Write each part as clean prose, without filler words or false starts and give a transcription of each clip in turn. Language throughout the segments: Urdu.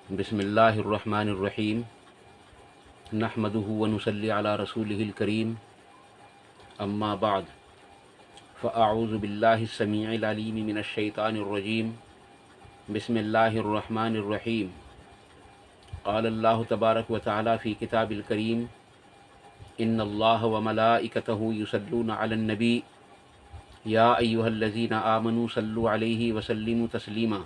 بسم اللہ الرحمن الرحیم نحمدہ ونصلی علی رسولہ الکریم اما بعد فاعوذ باللہ السمیع العلیم من الشیطان الرجیم بسم اللہ الرحمن الرحیم قال اللہ تبارک و تعالی فی کتاب الکریم ان اللہ وملائکتہ یصلون علی النبی یا ایہا الذین آمنوا صلوا علیہ وسلموا تسلیما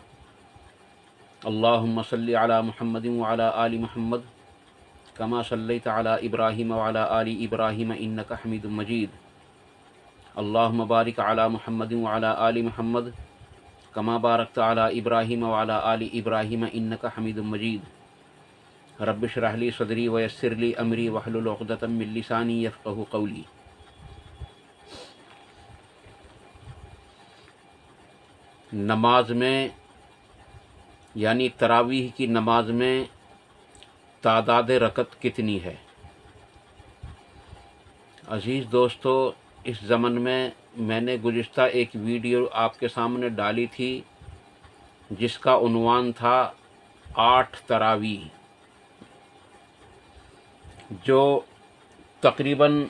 اللہم صلی علی محمد وعلی آل محمد کما صلیت علی ابراہیم وعلی آل ابراہیم انک حمید مجید اللہم بارک علی محمد وعلی آل محمد کما بارکت علی ابراہیم وعلی آل ابراہیم انک حمید مجید رب اشرح لی صدری ویسر لی امری واحلل عقدۃ من لسانی یفقہوا قولی۔ نماز میں یعنی تراویح کی نماز میں تعداد رکعت کتنی ہے؟ عزیز دوستو، اس ضمن میں نے گزشتہ ایک ویڈیو آپ کے سامنے ڈالی تھی جس کا عنوان تھا 8 تراویح، جو تقریباً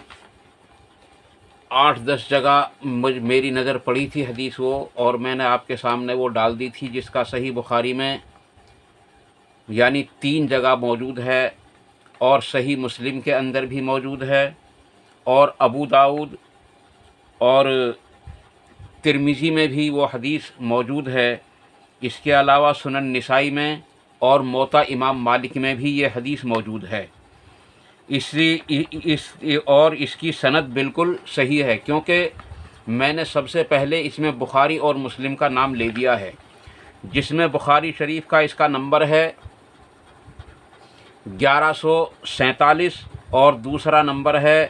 8-10 جگہ میری نظر پڑی تھی حدیث وہ، اور میں نے آپ کے سامنے وہ ڈال دی تھی، جس کا صحیح بخاری میں یعنی 3 جگہ موجود ہے، اور صحیح مسلم کے اندر بھی موجود ہے، اور ابو داؤد اور ترمذی میں بھی وہ حدیث موجود ہے۔ اس کے علاوہ سنن نسائی میں اور موطا امام مالک میں بھی یہ حدیث موجود ہے۔ اس کی سند بالکل صحیح ہے، کیونکہ میں نے سب سے پہلے اس میں بخاری اور مسلم کا نام لے دیا ہے، جس میں بخاری شریف کا اس کا نمبر ہے 1147، اور دوسرا نمبر ہے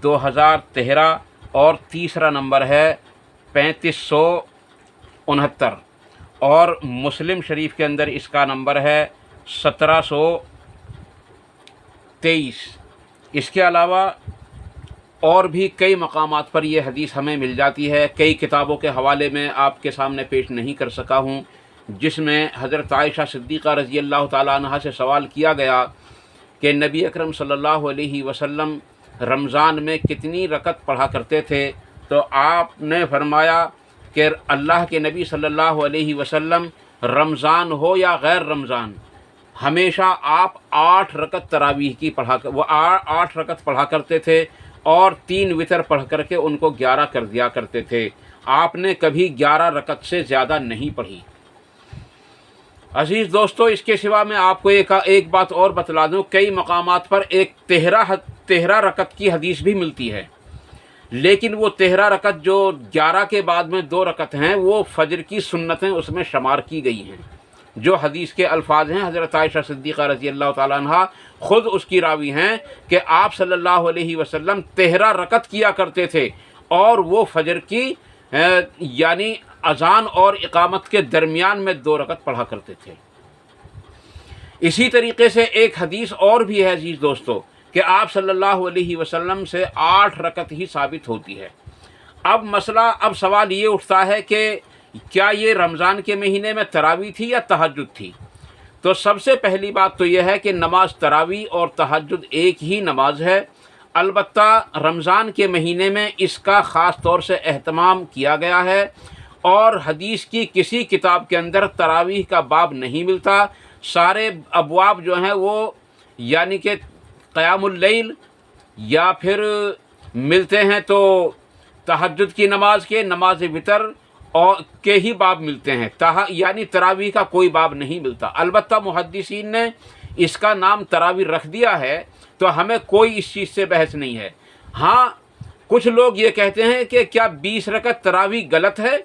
2013، اور تیسرا نمبر ہے 3569، اور مسلم شریف کے اندر اس کا نمبر ہے 1723۔ اس کے علاوہ اور بھی کئی مقامات پر یہ حدیث ہمیں مل جاتی ہے، کئی کتابوں کے حوالے میں آپ کے سامنے پیش نہیں کر سکا ہوں، جس میں حضرت عائشہ صدیقہ رضی اللہ تعالیٰ عنہا سے سوال کیا گیا کہ نبی اکرم صلی اللہ علیہ وسلم رمضان میں کتنی رکعت پڑھا کرتے تھے، تو آپ نے فرمایا کہ اللہ کے نبی صلی اللہ علیہ وسلم رمضان ہو یا غیر رمضان ہمیشہ آپ 8 رکعت تراویح کی وہ 8 رکعت پڑھا کرتے تھے، اور 3 وتر پڑھ کر کے ان کو 11 کر دیا کرتے تھے۔ آپ نے کبھی 11 رکعت سے زیادہ نہیں پڑھی۔ عزیز دوستو، اس کے سوا میں آپ کو ایک بات اور بتلا دوں، کئی مقامات پر ایک 13 رکعت کی حدیث بھی ملتی ہے، لیکن وہ 13 رکعت جو 11 کے بعد میں 2 رکعت ہیں، وہ فجر کی سنتیں اس میں شمار کی گئی ہیں۔ جو حدیث کے الفاظ ہیں، حضرت عائشہ صدیقہ رضی اللہ تعالیٰ عنہ خود اس کی راوی ہیں کہ آپ صلی اللہ علیہ وسلم 13 رکعت کیا کرتے تھے، اور وہ فجر کی یعنی اذان اور اقامت کے درمیان میں 2 رکعت پڑھا کرتے تھے۔ اسی طریقے سے ایک حدیث اور بھی ہے عزیز دوستو، کہ آپ صلی اللہ علیہ وسلم سے 8 رکعت ہی ثابت ہوتی ہے۔ اب سوال یہ اٹھتا ہے کہ کیا یہ رمضان کے مہینے میں تراویح تھی یا تہجد تھی؟ تو سب سے پہلی بات تو یہ ہے کہ نماز تراویح اور تہجد ایک ہی نماز ہے، البتہ رمضان کے مہینے میں اس کا خاص طور سے اہتمام کیا گیا ہے، اور حدیث کی کسی کتاب کے اندر تراویح کا باب نہیں ملتا۔ سارے ابواب جو ہیں وہ یعنی کہ قیام اللیل یا پھر ملتے ہیں تو تہجد کی نماز کے، نماز وتر اور کے ہی باب ملتے ہیں، یعنی تراویح کا کوئی باب نہیں ملتا۔ البتہ محدثین نے اس کا نام تراویح رکھ دیا ہے، تو ہمیں کوئی اس چیز سے بحث نہیں ہے۔ ہاں، کچھ لوگ یہ کہتے ہیں کہ کیا 20 رکعت تراویح غلط ہے؟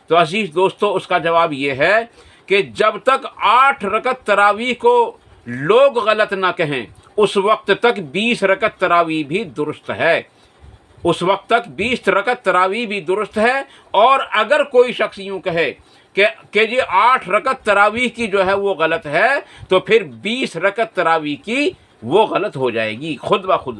تو عزیز دوستو، اس کا جواب یہ ہے کہ جب تک 8 رکعت تراویح کو لوگ غلط نہ کہیں، اس وقت تک 20 رکعت تراویح بھی درست ہے، اس وقت تک 20 رکعت تراویح بھی درست ہے۔ اور اگر کوئی شخص یوں کہے کہ یہ 8 رکعت تراویح کی جو ہے وہ غلط ہے، تو پھر 20 رکعت تراویح کی وہ غلط ہو جائے گی خود بخود،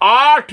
8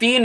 3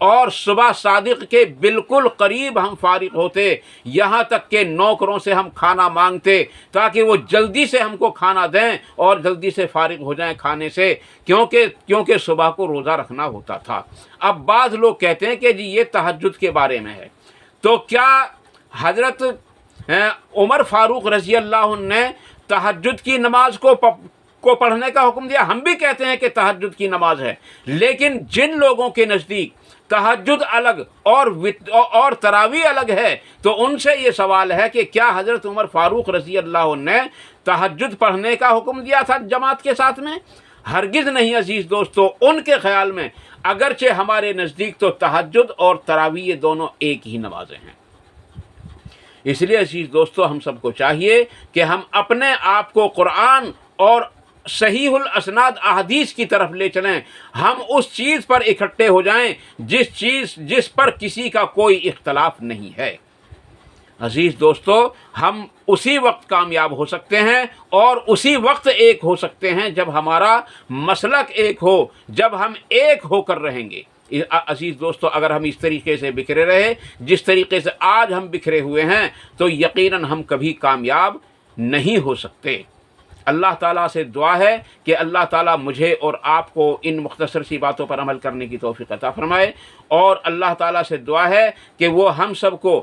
اور صبح صادق کے بالکل قریب ہم فارغ ہوتے، یہاں تک کہ نوکروں سے ہم کھانا مانگتے تاکہ وہ جلدی سے ہم کو کھانا دیں اور جلدی سے فارغ ہو جائیں کھانے سے، کیونکہ صبح کو روزہ رکھنا ہوتا تھا۔ اب بعض لوگ کہتے ہیں کہ جی یہ تہجد کے بارے میں ہے، تو کیا حضرت عمر فاروق رضی اللہ عنہ نے تہجد کی نماز کو پڑھنے کا حکم دیا؟ ہم بھی کہتے ہیں کہ تہجد کی نماز ہے، لیکن جن لوگوں کے نزدیک تہجد الگ اور تراویح الگ ہے، تو ان سے یہ سوال ہے کہ کیا حضرت عمر فاروق رضی اللہ عنہ نے تہجد پڑھنے کا حکم دیا تھا جماعت کے ساتھ میں؟ ہرگز نہیں عزیز دوستو، ان کے خیال میں اگرچہ ہمارے نزدیک تو تہجد اور تراویح دونوں ایک ہی نمازیں ہیں۔ اس لیے عزیز دوستو، ہم سب کو چاہیے کہ ہم اپنے آپ کو قرآن اور صحیح الاسناد احادیث کی طرف لے چلیں، ہم اس چیز پر اکٹھے ہو جائیں جس پر کسی کا کوئی اختلاف نہیں ہے۔ عزیز دوستو، ہم اسی وقت کامیاب ہو سکتے ہیں اور اسی وقت ایک ہو سکتے ہیں جب ہمارا مسلک ایک ہو، جب ہم ایک ہو کر رہیں گے۔ عزیز دوستو، اگر ہم اس طریقے سے بکھرے رہے جس طریقے سے آج ہم بکھرے ہوئے ہیں تو یقیناً ہم کبھی کامیاب نہیں ہو سکتے۔ اللہ تعالیٰ سے دعا ہے کہ اللہ تعالیٰ مجھے اور آپ کو ان مختصر سی باتوں پر عمل کرنے کی توفیق عطا فرمائے، اور اللہ تعالیٰ سے دعا ہے کہ وہ ہم سب کو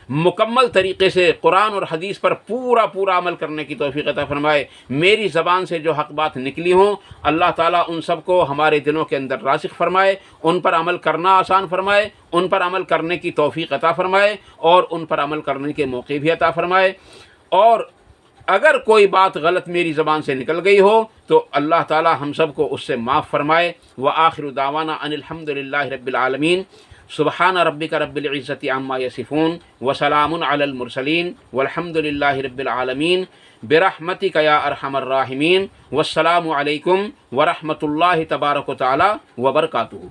مکمل طریقے سے قرآن اور حدیث پر پورا عمل کرنے کی توفیق عطا فرمائے۔ میری زبان سے جو حق بات نکلی ہوں، اللہ تعالیٰ ان سب کو ہمارے دلوں کے اندر راسخ فرمائے، ان پر عمل کرنا آسان فرمائے، ان پر عمل کرنے کی توفیق عطا فرمائے، اور ان پر عمل کرنے کے موقع بھی عطا فرمائے۔ اور اگر کوئی بات غلط میری زبان سے نکل گئی ہو تو اللہ تعالیٰ ہم سب کو اس سے معاف فرمائے۔ وآخر دعوانا ان الحمد للہ رب العالمین۔ سبحان ربک رب العزت عما یصفون وسلام علی المرسلین والحمد للہ رب العالمین برحمتک یا ارحم الراحمین۔ والسلام علیکم ورحمۃ اللہ تبارک و تعالی وبرکاتہ۔